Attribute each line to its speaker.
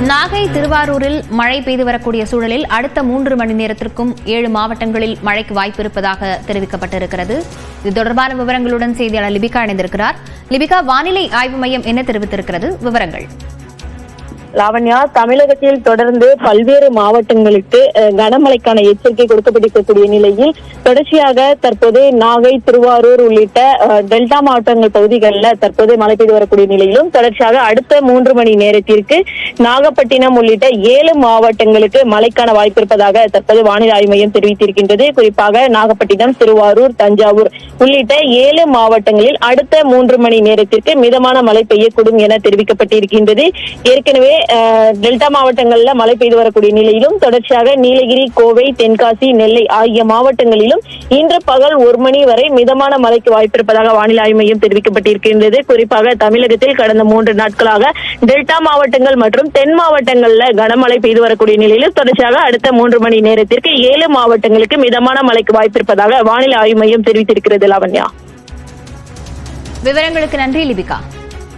Speaker 1: நாகை, திருவாரூரில் மழை பெய்து வரக்கூடிய சூழலில் அடுத்த 3 மணி நேரத்திற்கும் 7 மாவட்டங்களில் மழைக்கு வாய்ப்பு இருப்பதாக தெரிவிக்கப்பட்டிருக்கிறது. இது தொடர்பான விவரங்களுடன் செய்தியாளர் லிபிகா இணைந்திருக்கிறார். லிபிகா, வானிலை ஆய்வு மையம் என்ன தெரிவித்திருக்கிறது? விவரங்கள்.
Speaker 2: லாவண்யா, தமிழகத்தில் தொடர்ந்து பல்வேறு மாவட்டங்களுக்கு கனமழைக்கான எச்சரிக்கை கொடுக்கப்பட்டிருக்கக்கூடிய நிலையில் தொடர்ச்சியாக தற்போது நாகை, திருவாரூர் உள்ளிட்ட டெல்டா மாவட்டங்கள் பகுதிகளில் தற்போது மழை பெய்து வரக்கூடிய நிலையிலும் தொடர்ச்சியாக அடுத்த 3 மணி நேரத்திற்கு நாகப்பட்டினம் உள்ளிட்ட 7 மாவட்டங்களுக்கு மழைக்கான வாய்ப்பு இருப்பதாக தற்போது வானிலை ஆய்வு மையம் தெரிவித்திருக்கின்றது. குறிப்பாக நாகப்பட்டினம், திருவாரூர், தஞ்சாவூர் உள்ளிட்ட 7 மாவட்டங்களில் அடுத்த 3 மணி நேரத்திற்கு மிதமான மழை பெய்யக்கூடும் என தெரிவிக்கப்பட்டிருக்கின்றது. ஏற்கனவே டெல்டா மாவட்டங்கள்ல மழை பெய்து வரக்கூடிய நிலையிலும் தொடர்ச்சியாக நீலகிரி, கோவை, தென்காசி, நெல்லை ஆகிய மாவட்டங்களிலும் இன்று பகல் 1 மணி வரை மிதமான மழைக்கு வாய்ப்பு இருப்பதாக வானிலை ஆய்வு மையம் தெரிவிக்கப்பட்டிருக்கின்றது. குறிப்பாக தமிழகத்தில் கடந்த 3 நாட்களாக டெல்டா மாவட்டங்கள் மற்றும் தென் மாவட்டங்கள்ல கனமழை பெய்து வரக்கூடிய நிலையிலும் தொடர்ச்சியாக அடுத்த 3 மணி நேரத்திற்கு 7 மாவட்டங்களுக்கு மிதமான மழைக்கு வாய்ப்பு இருப்பதாக வானிலை ஆய்வு மையம் தெரிவித்திருக்கிறது. லாவண்யா,
Speaker 1: விவரங்களுக்கு நன்றி லிபிகா.